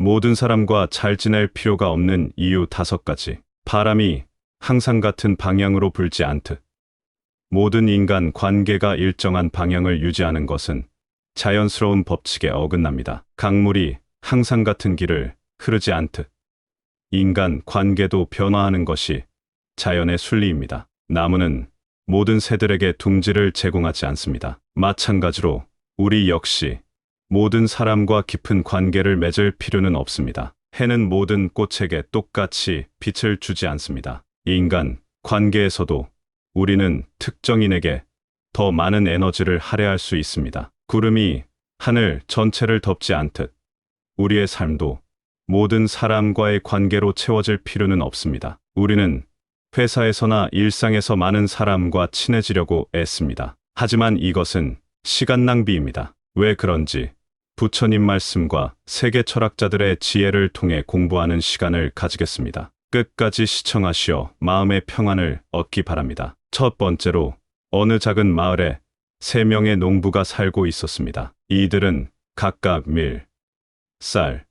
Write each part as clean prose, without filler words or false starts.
모든 사람과 잘 지낼 필요가 없는 이유 5가지. 바람이 항상 같은 방향으로 불지 않듯. 모든 인간 관계가 일정한 방향을 유지하는 것은 자연스러운 법칙에 어긋납니다. 강물이 항상 같은 길을 흐르지 않듯. 인간 관계도 변화하는 것이 자연의 순리입니다. 나무는 모든 새들에게 둥지를 제공하지 않습니다. 마찬가지로 우리 역시 모든 사람과 깊은 관계를 맺을 필요는 없습니다. 해는 모든 꽃에게 똑같이 빛을 주지 않습니다. 인간 관계에서도 우리는 특정인에게 더 많은 에너지를 할애할 수 있습니다. 구름이 하늘 전체를 덮지 않듯 우리의 삶도 모든 사람과의 관계로 채워질 필요는 없습니다. 우리는 회사에서나 일상에서 많은 사람과 친해지려고 애씁니다. 하지만 이것은 시간 낭비입니다. 왜 그런지 부처님 말씀과 세계 철학자들의 지혜를 통해 공부하는 시간을 가지겠습니다. 끝까지 시청하시어 마음의 평안을 얻기 바랍니다. 첫 번째로 어느 작은 마을에 3명의 농부가 살고 있었습니다. 이들은 각각 밀, 쌀,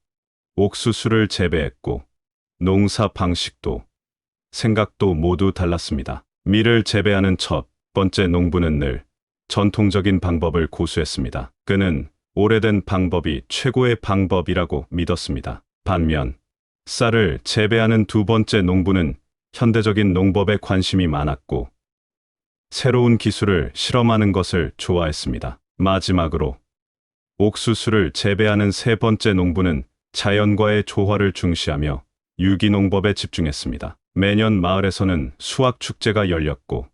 옥수수를 재배했고 농사 방식도 생각도 모두 달랐습니다. 밀을 재배하는 첫 번째 농부는 늘 전통적인 방법을 고수했습니다. 그는 오래된 방법이 최고의 방법이라고 믿었습니다. 반면 쌀을 재배하는 두 번째 농부는 현대적인 농법에 관심이 많았고 새로운 기술을 실험하는 것을 좋아했습니다. 마지막으로 옥수수를 재배하는 세 번째 농부는 자연과의 조화를 중시하며 유기농법에 집중했습니다. 매년 마을에서는 수확 축제가 열렸고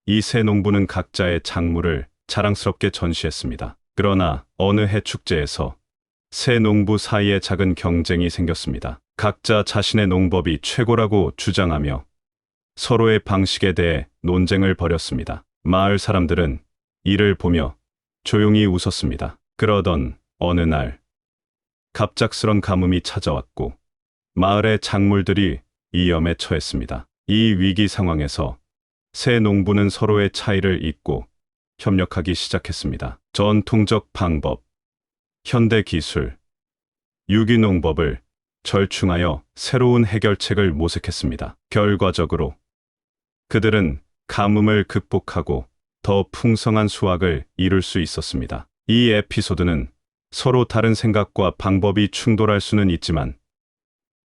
이 세 농부는 각자의 작물을 자랑스럽게 전시했습니다. 그러나 어느 해 축제에서 세 농부 사이에 작은 경쟁이 생겼습니다. 각자 자신의 농법이 최고라고 주장하며 서로의 방식에 대해 논쟁을 벌였습니다. 마을 사람들은 이를 보며 조용히 웃었습니다. 그러던 어느 날 갑작스런 가뭄이 찾아왔고 마을의 작물들이 위험에 처했습니다. 이 위기 상황에서 세 농부는 서로의 차이를 잊고 협력하기 시작했습니다. 전통적 방법, 현대 기술, 유기농법을 절충하여 새로운 해결책을 모색했습니다. 결과적으로 그들은 가뭄을 극복하고 더 풍성한 수확을 이룰 수 있었습니다. 이 에피소드는 서로 다른 생각과 방법이 충돌할 수는 있지만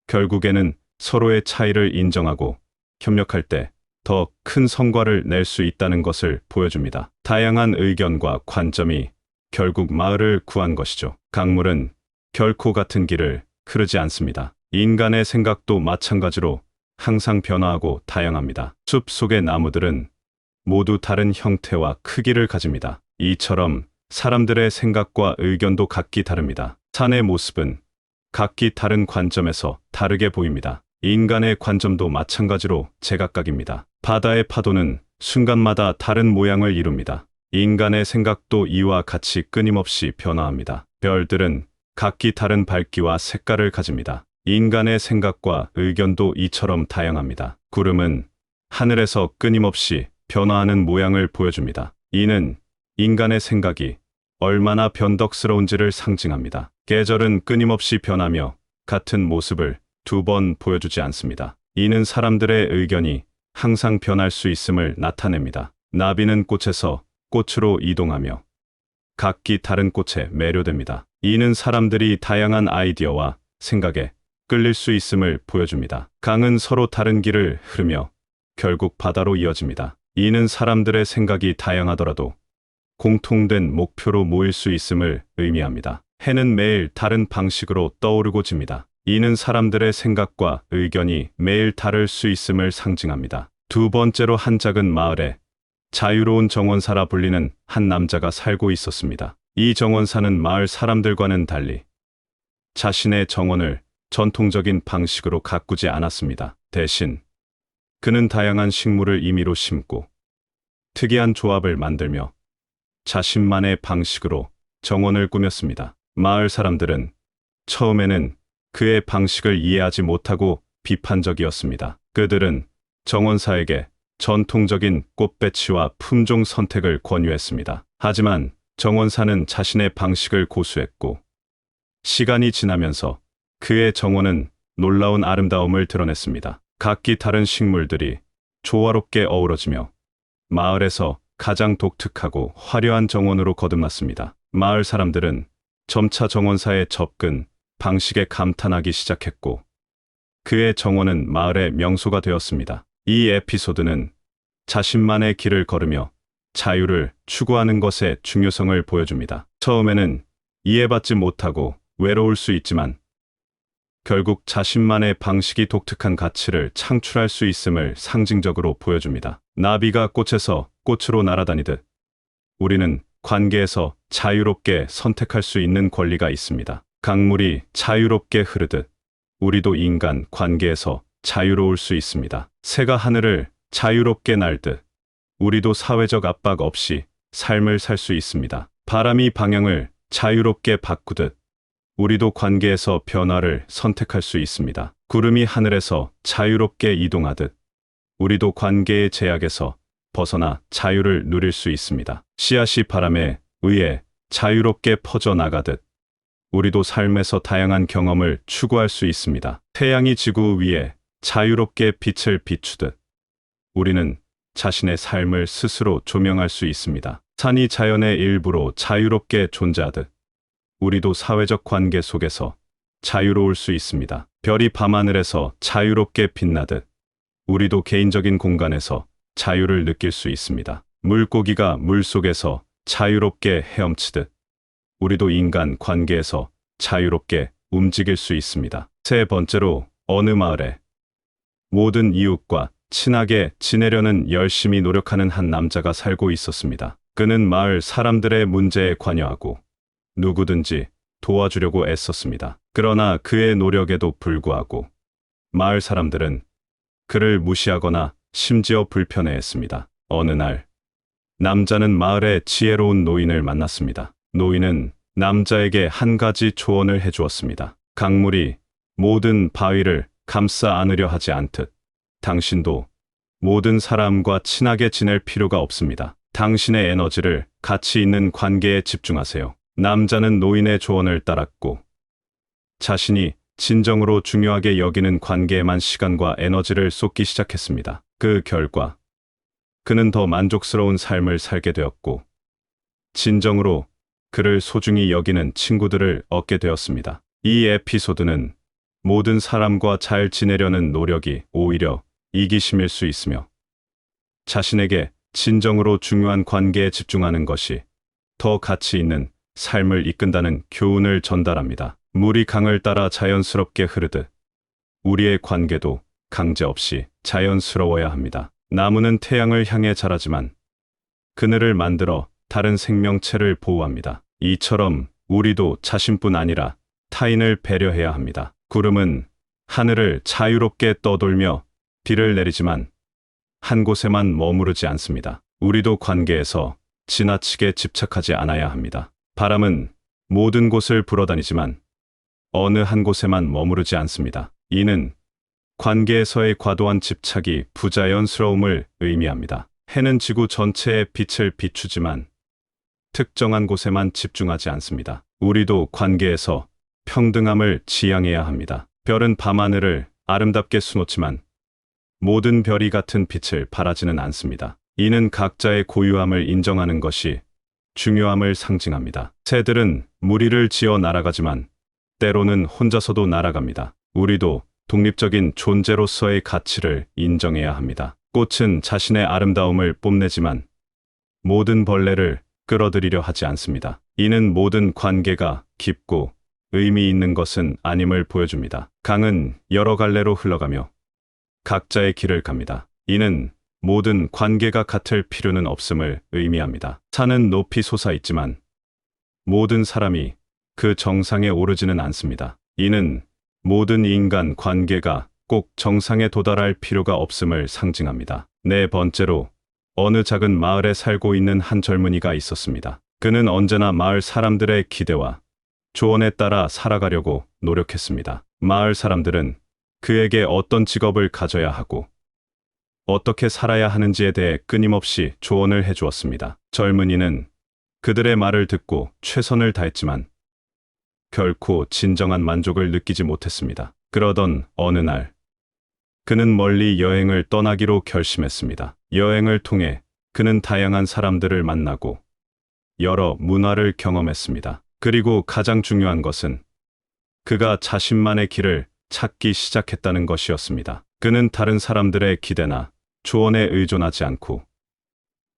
결국에는 서로의 차이를 인정하고 협력할 때 더 큰 성과를 낼 수 있다는 것을 보여줍니다. 다양한 의견과 관점이 결국 마을을 구한 것이죠. 강물은 결코 같은 길을 흐르지 않습니다. 인간의 생각도 마찬가지로 항상 변화하고 다양합니다. 숲 속의 나무들은 모두 다른 형태와 크기를 가집니다. 이처럼 사람들의 생각과 의견도 각기 다릅니다. 산의 모습은 각기 다른 관점에서 다르게 보입니다. 인간의 관점도 마찬가지로 제각각입니다. 바다의 파도는 순간마다 다른 모양을 이룹니다. 인간의 생각도 이와 같이 끊임없이 변화합니다. 별들은 각기 다른 밝기와 색깔을 가집니다. 인간의 생각과 의견도 이처럼 다양합니다. 구름은 하늘에서 끊임없이 변화하는 모양을 보여줍니다. 이는 인간의 생각이 얼마나 변덕스러운지를 상징합니다. 계절은 끊임없이 변하며 같은 모습을 2번 보여주지 않습니다. 이는 사람들의 의견이 항상 변할 수 있음을 나타냅니다. 나비는 꽃에서 꽃으로 이동하며 각기 다른 꽃에 매료됩니다. 이는 사람들이 다양한 아이디어와 생각에 끌릴 수 있음을 보여줍니다. 강은 서로 다른 길을 흐르며 결국 바다로 이어집니다. 이는 사람들의 생각이 다양하더라도 공통된 목표로 모일 수 있음을 의미합니다. 해는 매일 다른 방식으로 떠오르고 집니다. 이는 사람들의 생각과 의견이 매일 다를 수 있음을 상징합니다. 두 번째로 한 작은 마을에 자유로운 정원사라 불리는 한 남자가 살고 있었습니다. 이 정원사는 마을 사람들과는 달리 자신의 정원을 전통적인 방식으로 가꾸지 않았습니다. 대신 그는 다양한 식물을 임의로 심고 특이한 조합을 만들며 자신만의 방식으로 정원을 꾸몄습니다. 마을 사람들은 처음에는 그의 방식을 이해하지 못하고 비판적이었습니다. 그들은 정원사에게 전통적인 꽃배치와 품종 선택을 권유했습니다. 하지만 정원사는 자신의 방식을 고수했고 시간이 지나면서 그의 정원은 놀라운 아름다움을 드러냈습니다. 각기 다른 식물들이 조화롭게 어우러지며 마을에서 가장 독특하고 화려한 정원으로 거듭났습니다. 마을 사람들은 점차 정원사의 접근 방식에 감탄하기 시작했고 그의 정원은 마을의 명소가 되었습니다. 이 에피소드는 자신만의 길을 걸으며 자유를 추구하는 것의 중요성을 보여줍니다. 처음에는 이해받지 못하고 외로울 수 있지만 결국 자신만의 방식이 독특한 가치를 창출할 수 있음을 상징적으로 보여줍니다. 나비가 꽃에서 꽃으로 날아다니듯 우리는 관계에서 자유롭게 선택할 수 있는 권리가 있습니다. 강물이 자유롭게 흐르듯 우리도 인간 관계에서 자유로울 수 있습니다. 새가 하늘을 자유롭게 날듯 우리도 사회적 압박 없이 삶을 살 수 있습니다. 바람이 방향을 자유롭게 바꾸듯 우리도 관계에서 변화를 선택할 수 있습니다. 구름이 하늘에서 자유롭게 이동하듯 우리도 관계의 제약에서 벗어나 자유를 누릴 수 있습니다. 씨앗이 바람에 의해 자유롭게 퍼져나가듯 우리도 삶에서 다양한 경험을 추구할 수 있습니다. 태양이 지구 위에 자유롭게 빛을 비추듯 우리는 자신의 삶을 스스로 조명할 수 있습니다. 산이 자연의 일부로 자유롭게 존재하듯 우리도 사회적 관계 속에서 자유로울 수 있습니다. 별이 밤하늘에서 자유롭게 빛나듯 우리도 개인적인 공간에서 자유를 느낄 수 있습니다. 물고기가 물속에서 자유롭게 헤엄치듯 우리도 인간 관계에서 자유롭게 움직일 수 있습니다. 세 번째로 어느 마을에 모든 이웃과 친하게 지내려는 열심히 노력하는 한 남자가 살고 있었습니다. 그는 마을 사람들의 문제에 관여하고 누구든지 도와주려고 애썼습니다. 그러나 그의 노력에도 불구하고 마을 사람들은 그를 무시하거나 심지어 불편해했습니다. 어느 날 남자는 마을의 지혜로운 노인을 만났습니다. 노인은 남자에게 한 가지 조언을 해주었습니다. 강물이 모든 바위를 감싸 안으려 하지 않듯 당신도 모든 사람과 친하게 지낼 필요가 없습니다. 당신의 에너지를 가치 있는 관계에 집중하세요. 남자는 노인의 조언을 따랐고 자신이 진정으로 중요하게 여기는 관계에만 시간과 에너지를 쏟기 시작했습니다. 그 결과 그는 더 만족스러운 삶을 살게 되었고 진정으로 그를 소중히 여기는 친구들을 얻게 되었습니다. 이 에피소드는 모든 사람과 잘 지내려는 노력이 오히려 이기심일 수 있으며 자신에게 진정으로 중요한 관계에 집중하는 것이 더 가치 있는 삶을 이끈다는 교훈을 전달합니다. 물이 강을 따라 자연스럽게 흐르듯 우리의 관계도 강제 없이 자연스러워야 합니다. 나무는 태양을 향해 자라지만 그늘을 만들어 다른 생명체를 보호합니다. 이처럼 우리도 자신뿐 아니라 타인을 배려해야 합니다. 구름은 하늘을 자유롭게 떠돌며 비를 내리지만 한 곳에만 머무르지 않습니다. 우리도 관계에서 지나치게 집착하지 않아야 합니다. 바람은 모든 곳을 불어다니지만 어느 한 곳에만 머무르지 않습니다. 이는 관계에서의 과도한 집착이 부자연스러움을 의미합니다. 해는 지구 전체에 빛을 비추지만 특정한 곳에만 집중하지 않습니다. 우리도 관계에서 평등함을 지향해야 합니다. 별은 밤하늘을 아름답게 수놓지만 모든 별이 같은 빛을 발하지는 않습니다. 이는 각자의 고유함을 인정하는 것이 중요함을 상징합니다. 새들은 무리를 지어 날아가지만 때로는 혼자서도 날아갑니다. 우리도 독립적인 존재로서의 가치를 인정해야 합니다. 꽃은 자신의 아름다움을 뽐내지만 모든 벌레를 끌어들이려 하지 않습니다. 이는 모든 관계가 깊고 의미 있는 것은 아님을 보여줍니다. 강은 여러 갈래로 흘러가며 각자의 길을 갑니다. 이는 모든 관계가 같을 필요는 없음을 의미합니다. 산은 높이 솟아있지만 모든 사람이 그 정상에 오르지는 않습니다. 이는 모든 인간 관계가 꼭 정상에 도달할 필요가 없음을 상징합니다. 네 번째로 어느 작은 마을에 살고 있는 한 젊은이가 있었습니다. 그는 언제나 마을 사람들의 기대와 조언에 따라 살아가려고 노력했습니다. 마을 사람들은 그에게 어떤 직업을 가져야 하고 어떻게 살아야 하는지에 대해 끊임없이 조언을 해주었습니다. 젊은이는 그들의 말을 듣고 최선을 다했지만 결코 진정한 만족을 느끼지 못했습니다. 그러던 어느 날, 그는 멀리 여행을 떠나기로 결심했습니다. 여행을 통해 그는 다양한 사람들을 만나고 여러 문화를 경험했습니다. 그리고 가장 중요한 것은 그가 자신만의 길을 찾기 시작했다는 것이었습니다. 그는 다른 사람들의 기대나 조언에 의존하지 않고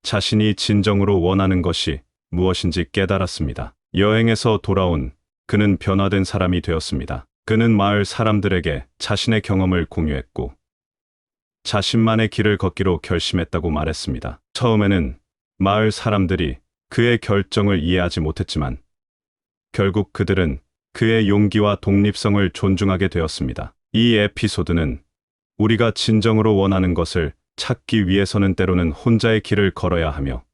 자신이 진정으로 원하는 것이 무엇인지 깨달았습니다. 여행에서 돌아온 그는 변화된 사람이 되었습니다. 그는 마을 사람들에게 자신의 경험을 공유했고 자신만의 길을 걷기로 결심했다고 말했습니다. 처음에는 마을 사람들이 그의 결정을 이해하지 못했지만 결국 그들은 그의 용기와 독립성을 존중하게 되었습니다. 이 에피소드는 우리가 진정으로 원하는 것을 찾기 위해서는 때로는 혼자의 길을 걸어야 하며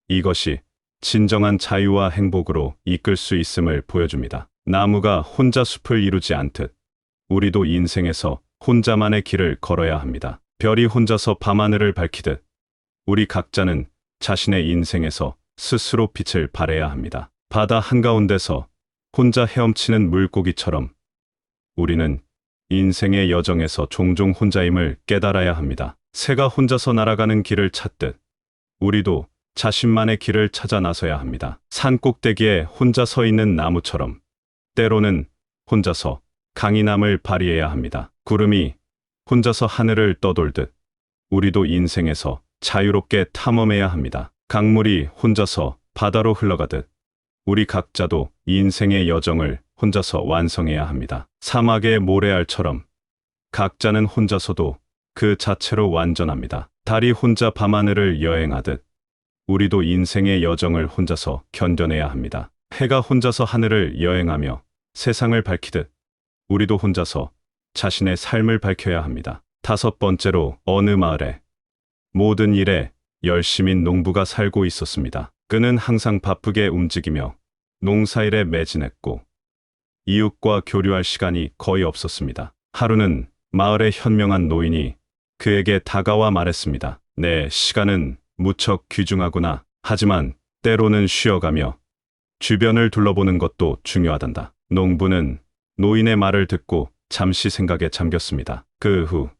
이것이 진정한 자유와 행복으로 이끌 수 있음을 보여줍니다. 나무가 혼자 숲을 이루지 않듯 우리도 인생에서 혼자만의 길을 걸어야 합니다. 별이 혼자서 밤하늘을 밝히듯 우리 각자는 자신의 인생에서 스스로 빛을 발해야 합니다. 바다 한가운데서 혼자 헤엄치는 물고기처럼 우리는 인생의 여정에서 종종 혼자임을 깨달아야 합니다. 새가 혼자서 날아가는 길을 찾듯 우리도 자신만의 길을 찾아 나서야 합니다. 산 꼭대기에 혼자 서 있는 나무처럼 때로는 혼자서 강인함을 발휘해야 합니다. 구름이 혼자서 하늘을 떠돌듯 우리도 인생에서 자유롭게 탐험해야 합니다. 강물이 혼자서 바다로 흘러가듯 우리 각자도 인생의 여정을 혼자서 완성해야 합니다. 사막의 모래알처럼 각자는 혼자서도 그 자체로 완전합니다. 달이 혼자 밤하늘을 여행하듯 우리도 인생의 여정을 혼자서 견뎌내야 합니다. 해가 혼자서 하늘을 여행하며 세상을 밝히듯 우리도 혼자서 자신의 삶을 밝혀야 합니다. 다섯 번째로 어느 마을에 모든 일에 열심인 농부가 살고 있었습니다. 그는 항상 바쁘게 움직이며 농사일에 매진했고 이웃과 교류할 시간이 거의 없었습니다. 하루는 마을의 현명한 노인이 그에게 다가와 말했습니다. 내 시간은 무척 귀중하구나. 하지만 때로는 쉬어가며 주변을 둘러보는 것도 중요하단다. 농부는 노인의 말을 듣고 잠시 생각에 잠겼습니다. 그 후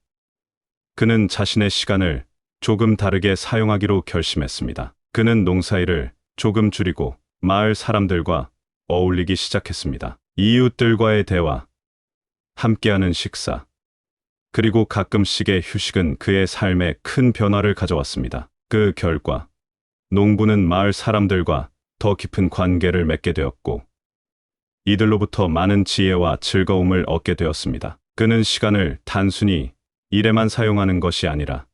그는 자신의 시간을 조금 다르게 사용하기로 결심했습니다. 그는 농사일을 조금 줄이고 마을 사람들과 어울리기 시작했습니다. 이웃들과의 대화, 함께하는 식사, 그리고 가끔씩의 휴식은 그의 삶에 큰 변화를 가져왔습니다. 그 결과 농부는 마을 사람들과 더 깊은 관계를 맺게 되었고 이들로부터 많은 지혜와 즐거움을 얻게 되었습니다. 그는 시간을 단순히 일에만 사용하는 것이 아니라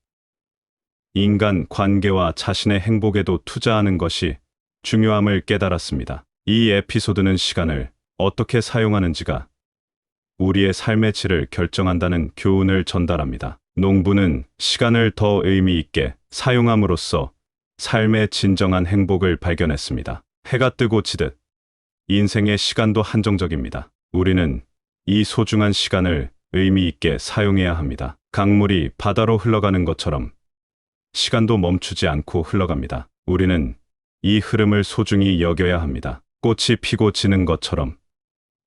인간 관계와 자신의 행복에도 투자하는 것이 중요함을 깨달았습니다. 이 에피소드는 시간을 어떻게 사용하는지가 우리의 삶의 질을 결정한다는 교훈을 전달합니다. 농부는 시간을 더 의미 있게 사용함으로써 삶의 진정한 행복을 발견했습니다. 해가 뜨고 지듯 인생의 시간도 한정적입니다. 우리는 이 소중한 시간을 의미 있게 사용해야 합니다. 강물이 바다로 흘러가는 것처럼 시간도 멈추지 않고 흘러갑니다. 우리는 이 흐름을 소중히 여겨야 합니다. 꽃이 피고 지는 것처럼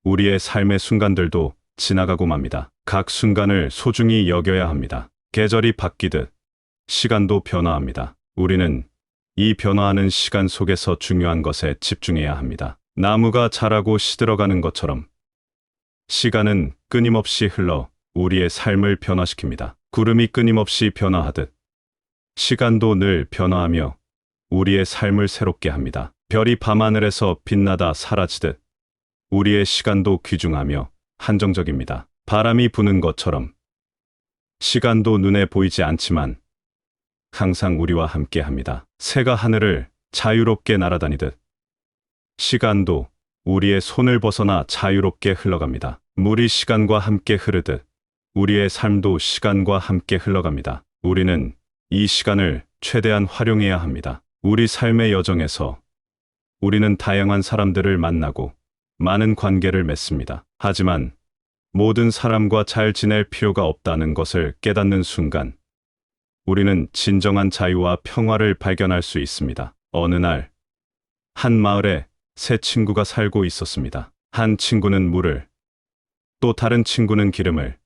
우리의 삶의 순간들도 지나가고 맙니다. 각 순간을 소중히 여겨야 합니다. 계절이 바뀌듯 시간도 변화합니다. 우리는 이 변화하는 시간 속에서 중요한 것에 집중해야 합니다. 나무가 자라고 시들어가는 것처럼 시간은 끊임없이 흘러 우리의 삶을 변화시킵니다. 구름이 끊임없이 변화하듯 시간도 늘 변화하며 우리의 삶을 새롭게 합니다. 별이 밤하늘에서 빛나다 사라지듯 우리의 시간도 귀중하며 한정적입니다. 바람이 부는 것처럼 시간도 눈에 보이지 않지만 항상 우리와 함께 합니다. 새가 하늘을 자유롭게 날아다니듯 시간도 우리의 손을 벗어나 자유롭게 흘러갑니다. 물이 시간과 함께 흐르듯 우리의 삶도 시간과 함께 흘러갑니다. 우리는 이 시간을 최대한 활용해야 합니다. 우리 삶의 여정에서 우리는 다양한 사람들을 만나고 많은 관계를 맺습니다. 하지만 모든 사람과 잘 지낼 필요가 없다는 것을 깨닫는 순간 우리는 진정한 자유와 평화를 발견할 수 있습니다. 어느 날 한 마을에 새 친구가 살고 있었습니다. 한 친구는 물을, 또 다른 친구는 기름을,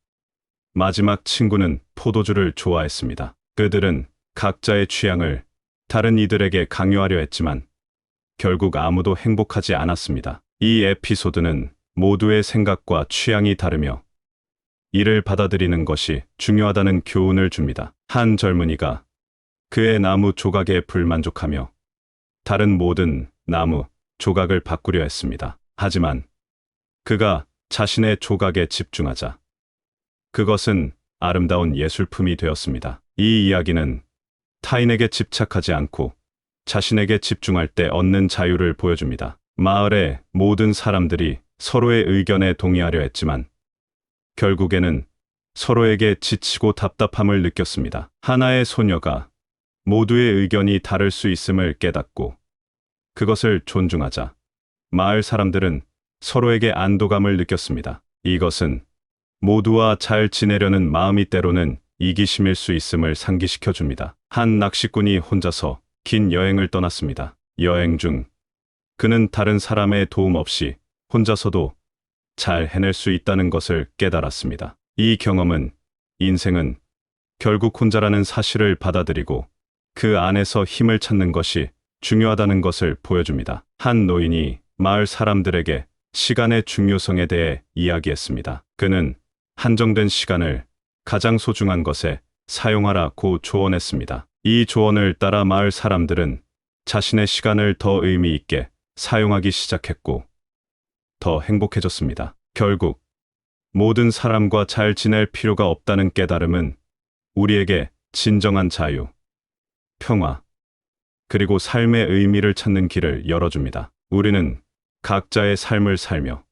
마지막 친구는 포도주를 좋아했습니다. 그들은 각자의 취향을 다른 이들에게 강요하려 했지만 결국 아무도 행복하지 않았습니다. 이 에피소드는 모두의 생각과 취향이 다르며 이를 받아들이는 것이 중요하다는 교훈을 줍니다. 한 젊은이가 그의 나무 조각에 불만족하며 다른 모든 나무 조각을 바꾸려 했습니다. 하지만 그가 자신의 조각에 집중하자 그것은 아름다운 예술품이 되었습니다. 이 이야기는 타인에게 집착하지 않고 자신에게 집중할 때 얻는 자유를 보여줍니다. 마을의 모든 사람들이 서로의 의견에 동의하려 했지만 결국에는 서로에게 지치고 답답함을 느꼈습니다. 하나의 소녀가 모두의 의견이 다를 수 있음을 깨닫고 그것을 존중하자 마을 사람들은 서로에게 안도감을 느꼈습니다. 이것은 모두와 잘 지내려는 마음이 때로는 이기심일 수 있음을 상기시켜 줍니다. 한 낚시꾼이 혼자서 긴 여행을 떠났습니다. 여행 중 그는 다른 사람의 도움 없이 혼자서도 잘 해낼 수 있다는 것을 깨달았습니다. 이 경험은 인생은 결국 혼자라는 사실을 받아들이고 그 안에서 힘을 찾는 것이 중요하다는 것을 보여줍니다. 한 노인이 마을 사람들에게 시간의 중요성에 대해 이야기했습니다. 그는 한정된 시간을 가장 소중한 것에 사용하라고 조언했습니다. 이 조언을 따라 마을 사람들은 자신의 시간을 더 의미 있게 사용하기 시작했고 더 행복해졌습니다. 결국 모든 사람과 잘 지낼 필요가 없다는 깨달음은 우리에게 진정한 자유, 평화, 그리고 삶의 의미를 찾는 길을 열어줍니다. 우리는 각자의 삶을 살며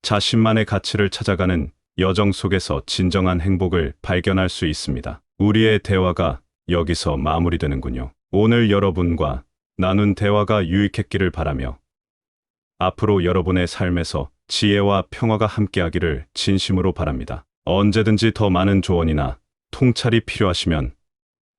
자신만의 가치를 찾아가는 여정 속에서 진정한 행복을 발견할 수 있습니다. 우리의 대화가 여기서 마무리되는군요. 오늘 여러분과 나눈 대화가 유익했기를 바라며 앞으로 여러분의 삶에서 지혜와 평화가 함께하기를 진심으로 바랍니다. 언제든지 더 많은 조언이나 통찰이 필요하시면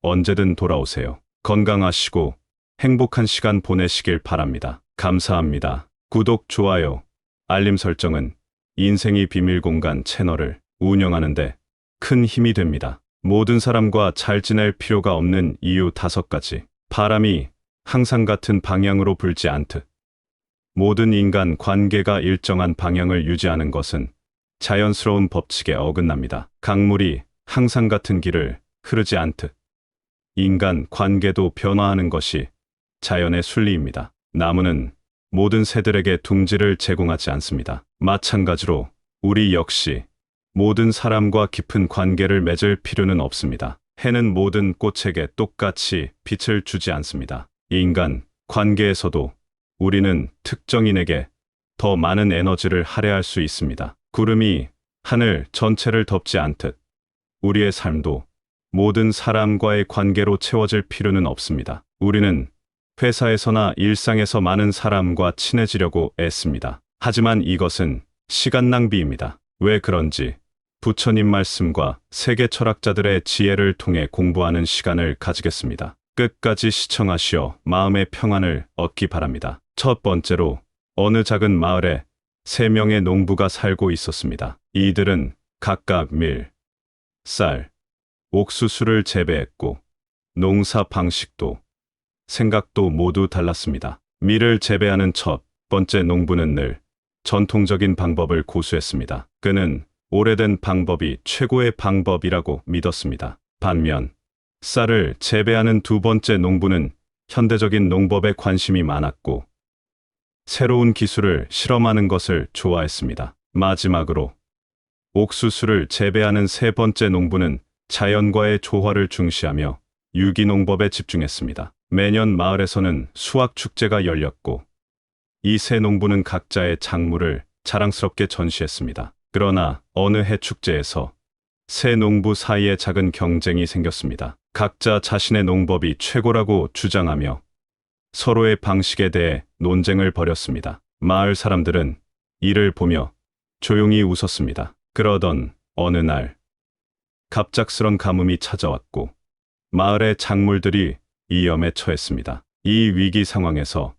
언제든 돌아오세요. 건강하시고 행복한 시간 보내시길 바랍니다. 감사합니다. 구독, 좋아요, 알림 설정은 인생이 비밀 공간 채널을 운영하는데 큰 힘이 됩니다. 모든 사람과 잘 지낼 필요가 없는 이유 5가지. 바람이 항상 같은 방향으로 불지 않듯 모든 인간 관계가 일정한 방향을 유지하는 것은 자연스러운 법칙에 어긋납니다. 강물이 항상 같은 길을 흐르지 않듯 인간 관계도 변화하는 것이 자연의 순리입니다. 나무는 모든 새들에게 둥지를 제공하지 않습니다. 마찬가지로 우리 역시 모든 사람과 깊은 관계를 맺을 필요는 없습니다. 해는 모든 꽃에게 똑같이 빛을 주지 않습니다. 인간 관계에서도 우리는 특정인에게 더 많은 에너지를 할애할 수 있습니다. 구름이 하늘 전체를 덮지 않듯 우리의 삶도 모든 사람과의 관계로 채워질 필요는 없습니다. 우리는 회사에서나 일상에서 많은 사람과 친해지려고 애씁니다. 하지만 이것은 시간 낭비입니다. 왜 그런지 부처님 말씀과 세계 철학자들의 지혜를 통해 공부하는 시간을 가지겠습니다. 끝까지 시청하시어 마음의 평안을 얻기 바랍니다. 첫 번째로 어느 작은 마을에 3명의 농부가 살고 있었습니다. 이들은 각각 밀, 쌀, 옥수수를 재배했고 농사 방식도 생각도 모두 달랐습니다. 밀을 재배하는 첫 번째 농부는 늘 전통적인 방법을 고수했습니다. 그는 오래된 방법이 최고의 방법이라고 믿었습니다. 반면 쌀을 재배하는 두 번째 농부는 현대적인 농법에 관심이 많았고 새로운 기술을 실험하는 것을 좋아했습니다. 마지막으로 옥수수를 재배하는 세 번째 농부는 자연과의 조화를 중시하며 유기농법에 집중했습니다. 매년 마을에서는 수확 축제가 열렸고 이 세 농부는 각자의 작물을 자랑스럽게 전시했습니다. 그러나 어느 해 축제에서 세 농부 사이에 작은 경쟁이 생겼습니다. 각자 자신의 농법이 최고라고 주장하며 서로의 방식에 대해 논쟁을 벌였습니다. 마을 사람들은 이를 보며 조용히 웃었습니다. 그러던 어느 날 갑작스런 가뭄이 찾아왔고 마을의 작물들이 위험에 처했습니다. 이 위기 상황에서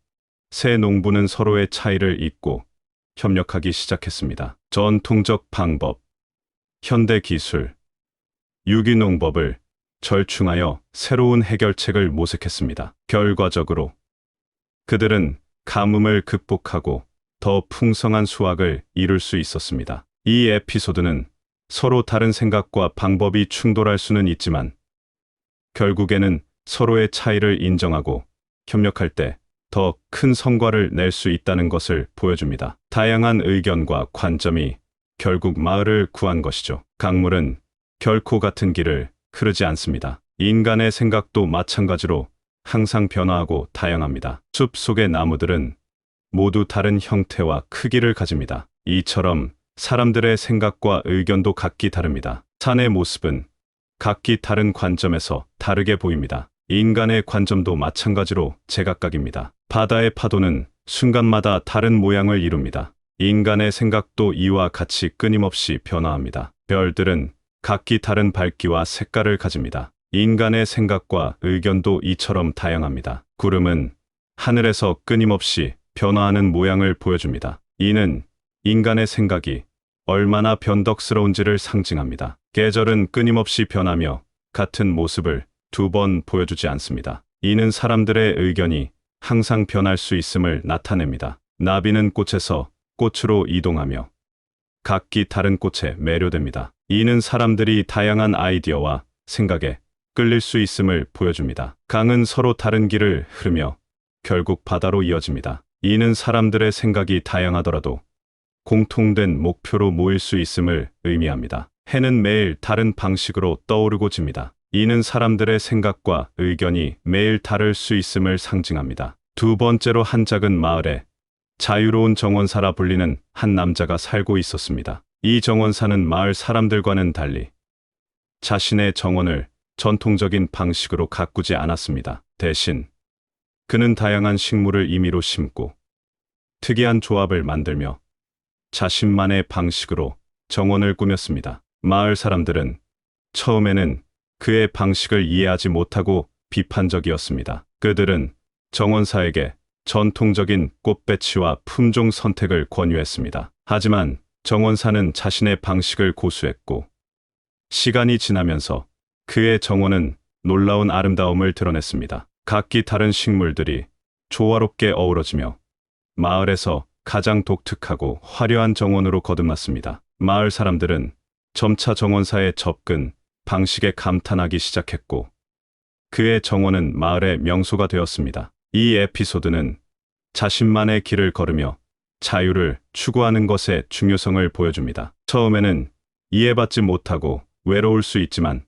세 농부는 서로의 차이를 잊고 협력하기 시작했습니다. 전통적 방법, 현대 기술, 유기농법을 절충하여 새로운 해결책을 모색했습니다. 결과적으로 그들은 가뭄을 극복하고 더 풍성한 수확을 이룰 수 있었습니다. 이 에피소드는 서로 다른 생각과 방법이 충돌할 수는 있지만 결국에는 서로의 차이를 인정하고 협력할 때 더 큰 성과를 낼 수 있다는 것을 보여줍니다. 다양한 의견과 관점이 결국 마을을 구한 것이죠. 강물은 결코 같은 길을 흐르지 않습니다. 인간의 생각도 마찬가지로 항상 변화하고 다양합니다. 숲 속의 나무들은 모두 다른 형태와 크기를 가집니다. 이처럼 사람들의 생각과 의견도 각기 다릅니다. 산의 모습은 각기 다른 관점에서 다르게 보입니다. 인간의 관점도 마찬가지로 제각각입니다. 바다의 파도는 순간마다 다른 모양을 이룹니다. 인간의 생각도 이와 같이 끊임없이 변화합니다. 별들은 각기 다른 밝기와 색깔을 가집니다. 인간의 생각과 의견도 이처럼 다양합니다. 구름은 하늘에서 끊임없이 변화하는 모양을 보여줍니다. 이는 인간의 생각이 얼마나 변덕스러운지를 상징합니다. 계절은 끊임없이 변하며 같은 모습을 두 번 보여주지 않습니다. 이는 사람들의 의견이 항상 변할 수 있음을 나타냅니다. 나비는 꽃에서 꽃으로 이동하며 각기 다른 꽃에 매료됩니다. 이는 사람들이 다양한 아이디어와 생각에 끌릴 수 있음을 보여줍니다. 강은 서로 다른 길을 흐르며 결국 바다로 이어집니다. 이는 사람들의 생각이 다양하더라도 공통된 목표로 모일 수 있음을 의미합니다. 해는 매일 다른 방식으로 떠오르고 집니다. 이는 사람들의 생각과 의견이 매일 다를 수 있음을 상징합니다. 두 번째로 한 작은 마을에 자유로운 정원사라 불리는 한 남자가 살고 있었습니다. 이 정원사는 마을 사람들과는 달리 자신의 정원을 전통적인 방식으로 가꾸지 않았습니다. 대신 그는 다양한 식물을 임의로 심고 특이한 조합을 만들며 자신만의 방식으로 정원을 꾸몄습니다. 마을 사람들은 처음에는 그의 방식을 이해하지 못하고 비판적이었습니다. 그들은 정원사에게 전통적인 꽃 배치와 품종 선택을 권유했습니다. 하지만 정원사는 자신의 방식을 고수했고 시간이 지나면서 그의 정원은 놀라운 아름다움을 드러냈습니다. 각기 다른 식물들이 조화롭게 어우러지며 마을에서 가장 독특하고 화려한 정원으로 거듭났습니다. 마을 사람들은 점차 정원사의 접근 방식에 감탄하기 시작했고 그의 정원은 마을의 명소가 되었습니다. 이 에피소드는 자신만의 길을 걸으며 자유를 추구하는 것의 중요성을 보여줍니다. 처음에는 이해받지 못하고 외로울 수 있지만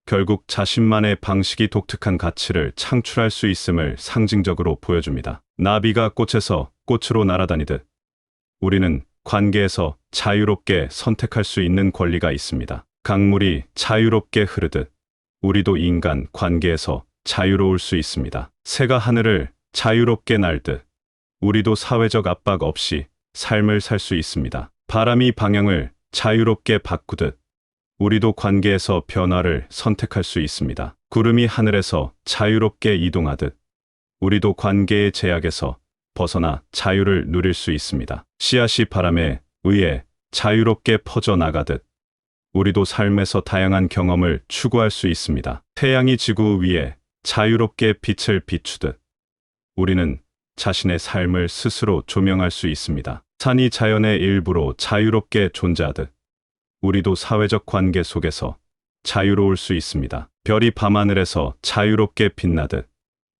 결국 자신만의 방식이 독특한 가치를 창출할 수 있음을 상징적으로 보여줍니다. 나비가 꽃에서 꽃으로 날아다니듯 우리는 관계에서 자유롭게 선택할 수 있는 권리가 있습니다. 강물이 자유롭게 흐르듯 우리도 인간 관계에서 자유로울 수 있습니다. 새가 하늘을 자유롭게 날듯 우리도 사회적 압박 없이 삶을 살 수 있습니다. 바람이 방향을 자유롭게 바꾸듯 우리도 관계에서 변화를 선택할 수 있습니다. 구름이 하늘에서 자유롭게 이동하듯 우리도 관계의 제약에서 벗어나 자유를 누릴 수 있습니다. 씨앗이 바람에 의해 자유롭게 퍼져나가듯 우리도 삶에서 다양한 경험을 추구할 수 있습니다. 태양이 지구 위에 자유롭게 빛을 비추듯 우리는 자신의 삶을 스스로 조명할 수 있습니다. 산이 자연의 일부로 자유롭게 존재하듯 우리도 사회적 관계 속에서 자유로울 수 있습니다. 별이 밤하늘에서 자유롭게 빛나듯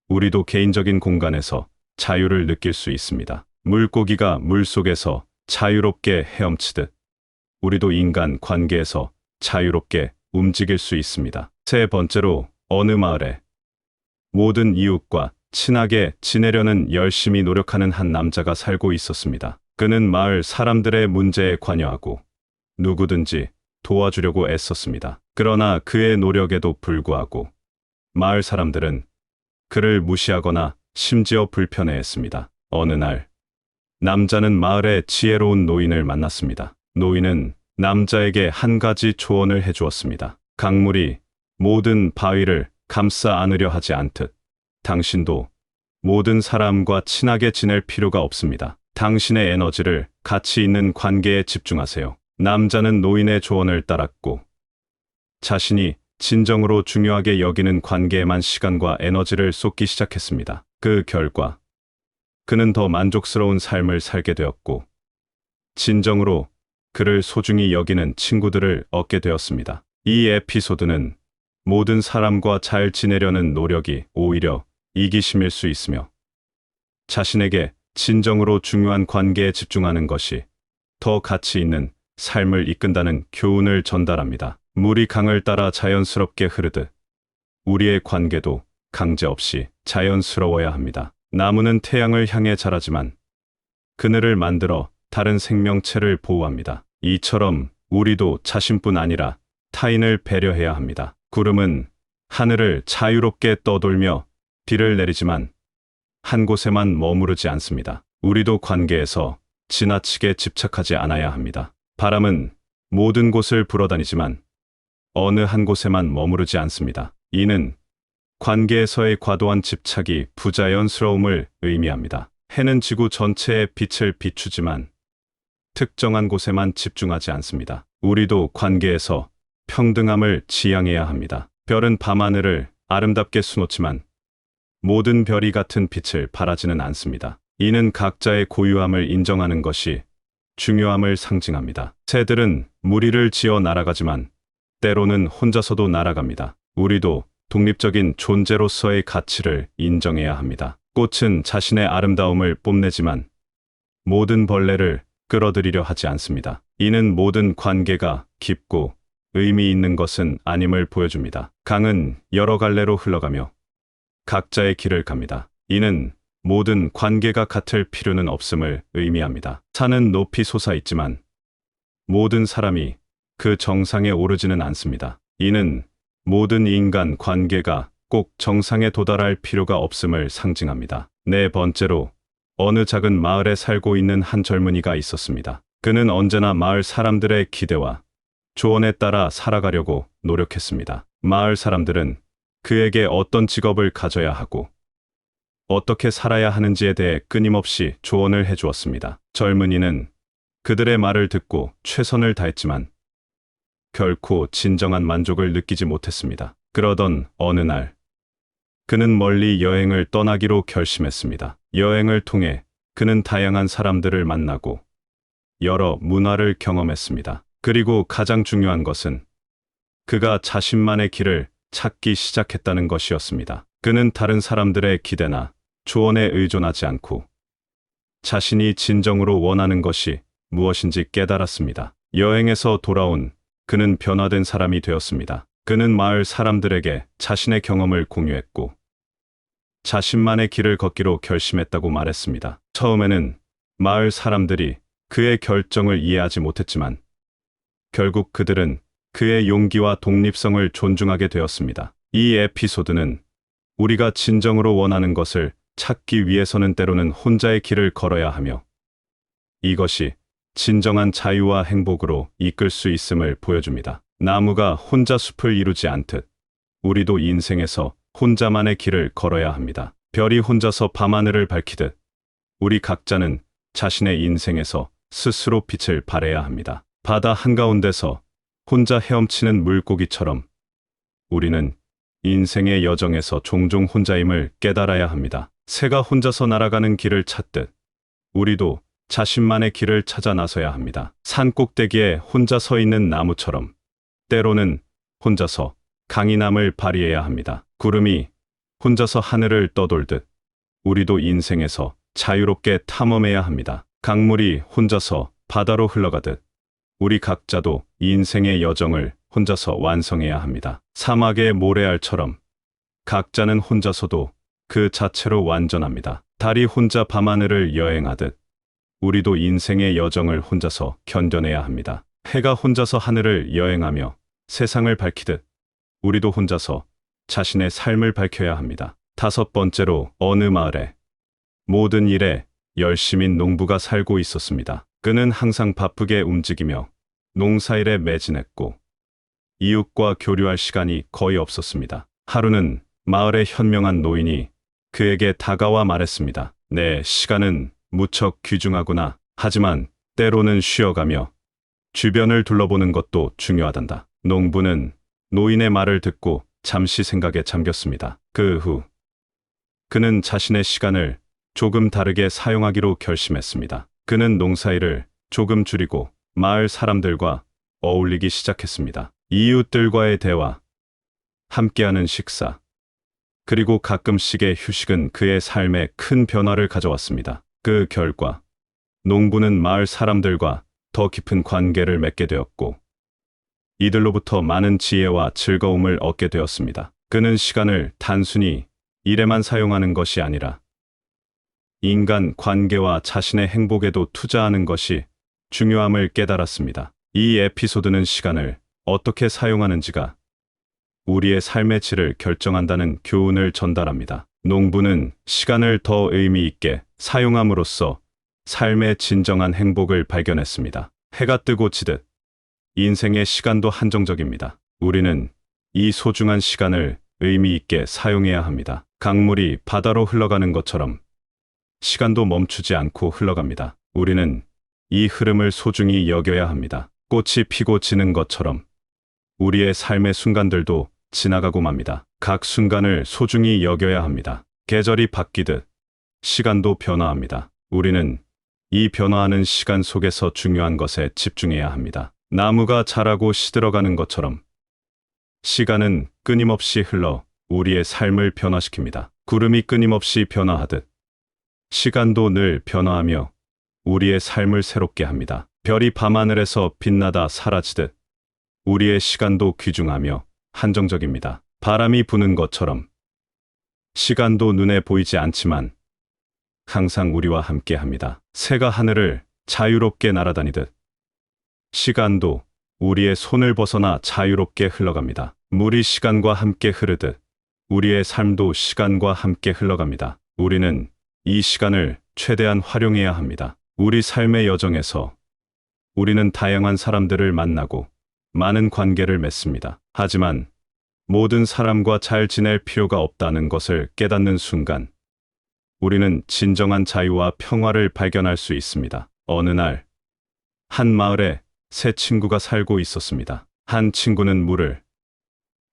우리도 개인적인 공간에서 자유를 느낄 수 있습니다. 물고기가 물속에서 자유롭게 헤엄치듯 우리도 인간 관계에서 자유롭게 움직일 수 있습니다. 세 번째로 어느 마을에 모든 이웃과 친하게 지내려는 열심히 노력하는 한 남자가 살고 있었습니다. 그는 마을 사람들의 문제에 관여하고 누구든지 도와주려고 애썼습니다. 그러나 그의 노력에도 불구하고 마을 사람들은 그를 무시하거나 심지어 불편해했습니다. 어느 날 남자는 마을의 지혜로운 노인을 만났습니다. 노인은 남자에게 한 가지 조언을 해주었습니다. 강물이 모든 바위를 감싸 안으려 하지 않듯 당신도 모든 사람과 친하게 지낼 필요가 없습니다. 당신의 에너지를 가치 있는 관계에 집중하세요. 남자는 노인의 조언을 따랐고 자신이 진정으로 중요하게 여기는 관계에만 시간과 에너지를 쏟기 시작했습니다. 그 결과 그는 더 만족스러운 삶을 살게 되었고 진정으로 그를 소중히 여기는 친구들을 얻게 되었습니다. 이 에피소드는 모든 사람과 잘 지내려는 노력이 오히려 이기심일 수 있으며 자신에게 진정으로 중요한 관계에 집중하는 것이 더 가치 있는 삶을 이끈다는 교훈을 전달합니다. 물이 강을 따라 자연스럽게 흐르듯 우리의 관계도 강제 없이 자연스러워야 합니다. 나무는 태양을 향해 자라지만 그늘을 만들어 다른 생명체를 보호합니다. 이처럼 우리도 자신뿐 아니라 타인을 배려해야 합니다. 구름은 하늘을 자유롭게 떠돌며 비를 내리지만 한 곳에만 머무르지 않습니다. 우리도 관계에서 지나치게 집착하지 않아야 합니다. 바람은 모든 곳을 불어다니지만 어느 한 곳에만 머무르지 않습니다. 이는 관계에서의 과도한 집착이 부자연스러움을 의미합니다. 해는 지구 전체에 빛을 비추지만 특정한 곳에만 집중하지 않습니다. 우리도 관계에서 평등함을 지향해야 합니다. 별은 밤하늘을 아름답게 수놓지만 모든 별이 같은 빛을 발하지는 않습니다. 이는 각자의 고유함을 인정하는 것이 중요함을 상징합니다. 새들은 무리를 지어 날아가지만 때로는 혼자서도 날아갑니다. 우리도 독립적인 존재로서의 가치를 인정해야 합니다. 꽃은 자신의 아름다움을 뽐내지만 모든 벌레를 끌어들이려 하지 않습니다. 이는 모든 관계가 깊고 의미 있는 것은 아님을 보여줍니다. 강은 여러 갈래로 흘러가며 각자의 길을 갑니다. 이는 모든 관계가 같을 필요는 없음을 의미합니다. 산은 높이 솟아있지만 모든 사람이 그 정상에 오르지는 않습니다. 이는 모든 인간 관계가 꼭 정상에 도달할 필요가 없음을 상징합니다. 네 번째로 어느 작은 마을에 살고 있는 한 젊은이가 있었습니다. 그는 언제나 마을 사람들의 기대와 조언에 따라 살아가려고 노력했습니다. 마을 사람들은 그에게 어떤 직업을 가져야 하고 어떻게 살아야 하는지에 대해 끊임없이 조언을 해주었습니다. 젊은이는 그들의 말을 듣고 최선을 다했지만 결코 진정한 만족을 느끼지 못했습니다. 그러던 어느 날 그는 멀리 여행을 떠나기로 결심했습니다. 여행을 통해 그는 다양한 사람들을 만나고 여러 문화를 경험했습니다. 그리고 가장 중요한 것은 그가 자신만의 길을 찾기 시작했다는 것이었습니다. 그는 다른 사람들의 기대나 조언에 의존하지 않고 자신이 진정으로 원하는 것이 무엇인지 깨달았습니다. 여행에서 돌아온 그는 변화된 사람이 되었습니다. 그는 마을 사람들에게 자신의 경험을 공유했고 자신만의 길을 걷기로 결심했다고 말했습니다. 처음에는 마을 사람들이 그의 결정을 이해하지 못했지만 결국 그들은 그의 용기와 독립성을 존중하게 되었습니다. 이 에피소드는 우리가 진정으로 원하는 것을 찾기 위해서는 때로는 혼자의 길을 걸어야 하며 이것이 진정한 자유와 행복으로 이끌 수 있음을 보여줍니다. 나무가 혼자 숲을 이루지 않듯 우리도 인생에서 혼자만의 길을 걸어야 합니다. 별이 혼자서 밤하늘을 밝히듯 우리 각자는 자신의 인생에서 스스로 빛을 발해야 합니다. 바다 한가운데서 혼자 헤엄치는 물고기처럼 우리는 인생의 여정에서 종종 혼자임을 깨달아야 합니다. 새가 혼자서 날아가는 길을 찾듯 우리도 자신만의 길을 찾아 나서야 합니다. 산 꼭대기에 혼자 서 있는 나무처럼 때로는 혼자서 강인함을 발휘해야 합니다. 구름이 혼자서 하늘을 떠돌듯 우리도 인생에서 자유롭게 탐험해야 합니다. 강물이 혼자서 바다로 흘러가듯 우리 각자도 인생의 여정을 혼자서 완성해야 합니다. 사막의 모래알처럼 각자는 혼자서도 그 자체로 완전합니다. 달이 혼자 밤하늘을 여행하듯 우리도 인생의 여정을 혼자서 견뎌내야 합니다. 해가 혼자서 하늘을 여행하며 세상을 밝히듯 우리도 혼자서 자신의 삶을 밝혀야 합니다. 다섯 번째로 어느 마을에 모든 일에 열심인 농부가 살고 있었습니다. 그는 항상 바쁘게 움직이며 농사일에 매진했고 이웃과 교류할 시간이 거의 없었습니다. 하루는 마을의 현명한 노인이 그에게 다가와 말했습니다. 내 시간은 무척 귀중하구나. 하지만 때로는 쉬어가며 주변을 둘러보는 것도 중요하단다. 농부는 노인의 말을 듣고 잠시 생각에 잠겼습니다. 그 후 그는 자신의 시간을 조금 다르게 사용하기로 결심했습니다. 그는 농사일을 조금 줄이고 마을 사람들과 어울리기 시작했습니다. 이웃들과의 대화, 함께하는 식사, 그리고 가끔씩의 휴식은 그의 삶에 큰 변화를 가져왔습니다. 그 결과 농부는 마을 사람들과 더 깊은 관계를 맺게 되었고 이들로부터 많은 지혜와 즐거움을 얻게 되었습니다. 그는 시간을 단순히 일에만 사용하는 것이 아니라 인간 관계와 자신의 행복에도 투자하는 것이 중요함을 깨달았습니다. 이 에피소드는 시간을 어떻게 사용하는지가 우리의 삶의 질을 결정한다는 교훈을 전달합니다. 농부는 시간을 더 의미 있게 사용함으로써 삶의 진정한 행복을 발견했습니다. 해가 뜨고 지듯 인생의 시간도 한정적입니다. 우리는 이 소중한 시간을 의미 있게 사용해야 합니다. 강물이 바다로 흘러가는 것처럼 시간도 멈추지 않고 흘러갑니다. 우리는 이 흐름을 소중히 여겨야 합니다. 꽃이 피고 지는 것처럼 우리의 삶의 순간들도 지나가고 맙니다. 각 순간을 소중히 여겨야 합니다. 계절이 바뀌듯 시간도 변화합니다. 우리는 이 변화하는 시간 속에서 중요한 것에 집중해야 합니다. 나무가 자라고 시들어가는 것처럼 시간은 끊임없이 흘러 우리의 삶을 변화시킵니다. 구름이 끊임없이 변화하듯 시간도 늘 변화하며 우리의 삶을 새롭게 합니다. 별이 밤하늘에서 빛나다 사라지듯 우리의 시간도 귀중하며 한정적입니다. 바람이 부는 것처럼 시간도 눈에 보이지 않지만 항상 우리와 함께 합니다. 새가 하늘을 자유롭게 날아다니듯 시간도 우리의 손을 벗어나 자유롭게 흘러갑니다. 물이 시간과 함께 흐르듯 우리의 삶도 시간과 함께 흘러갑니다. 우리는 이 시간을 최대한 활용해야 합니다. 우리 삶의 여정에서 우리는 다양한 사람들을 만나고 많은 관계를 맺습니다. 하지만 모든 사람과 잘 지낼 필요가 없다는 것을 깨닫는 순간 우리는 진정한 자유와 평화를 발견할 수 있습니다. 어느 날 한 마을에 세 친구가 살고 있었습니다. 한 친구는 물을,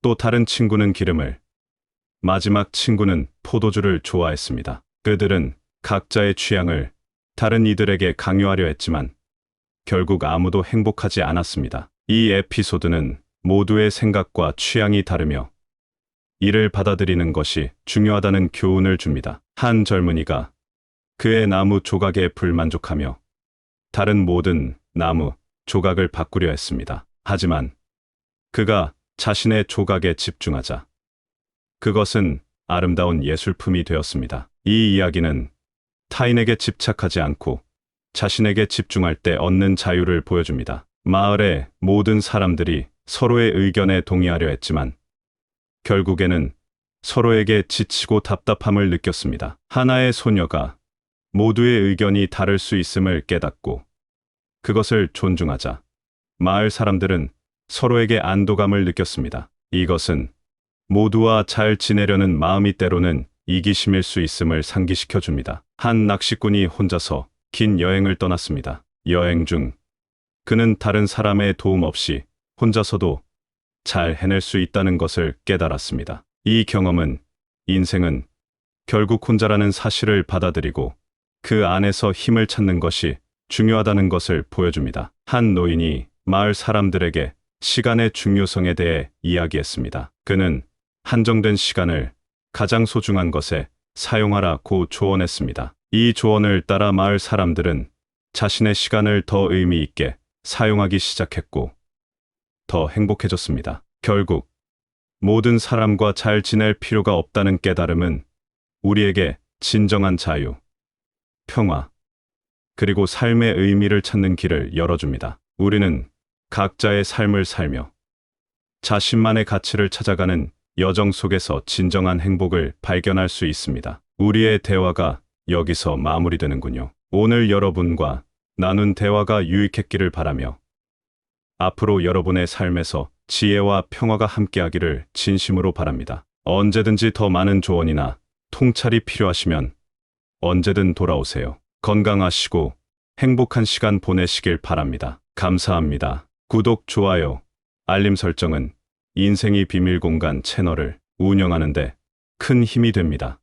또 다른 친구는 기름을, 마지막 친구는 포도주를 좋아했습니다. 그들은 각자의 취향을 다른 이들에게 강요하려 했지만 결국 아무도 행복하지 않았습니다. 이 에피소드는 모두의 생각과 취향이 다르며 이를 받아들이는 것이 중요하다는 교훈을 줍니다. 한 젊은이가 그의 나무 조각에 불만족하며 다른 모든 나무 조각을 바꾸려 했습니다. 하지만 그가 자신의 조각에 집중하자 그것은 아름다운 예술품이 되었습니다. 이 이야기는 타인에게 집착하지 않고 자신에게 집중할 때 얻는 자유를 보여줍니다. 마을의 모든 사람들이 서로의 의견에 동의하려 했지만 결국에는 서로에게 지치고 답답함을 느꼈습니다. 하나의 소녀가 모두의 의견이 다를 수 있음을 깨닫고 그것을 존중하자 마을 사람들은 서로에게 안도감을 느꼈습니다. 이것은 모두와 잘 지내려는 마음이 때로는 이기심일 수 있음을 상기시켜 줍니다. 한 낚시꾼이 혼자서 긴 여행을 떠났습니다. 여행 중 그는 다른 사람의 도움 없이 혼자서도 잘 해낼 수 있다는 것을 깨달았습니다. 이 경험은 인생은 결국 혼자라는 사실을 받아들이고 그 안에서 힘을 찾는 것이 중요하다는 것을 보여줍니다. 한 노인이 마을 사람들에게 시간의 중요성에 대해 이야기했습니다. 그는 한정된 시간을 가장 소중한 것에 사용하라고 조언했습니다. 이 조언을 따라 마을 사람들은 자신의 시간을 더 의미 있게 사용하기 시작했고 더 행복해졌습니다. 결국 모든 사람과 잘 지낼 필요가 없다는 깨달음은 우리에게 진정한 자유, 평화, 그리고 삶의 의미를 찾는 길을 열어줍니다. 우리는 각자의 삶을 살며 자신만의 가치를 찾아가는 여정 속에서 진정한 행복을 발견할 수 있습니다. 우리의 대화가 여기서 마무리되는군요. 오늘 여러분과 나눈 대화가 유익했기를 바라며 앞으로 여러분의 삶에서 지혜와 평화가 함께하기를 진심으로 바랍니다. 언제든지 더 많은 조언이나 통찰이 필요하시면 언제든 돌아오세요. 건강하시고 행복한 시간 보내시길 바랍니다. 감사합니다. 구독, 좋아요, 알림 설정은 인생이 비밀 공간 채널을 운영하는데 큰 힘이 됩니다.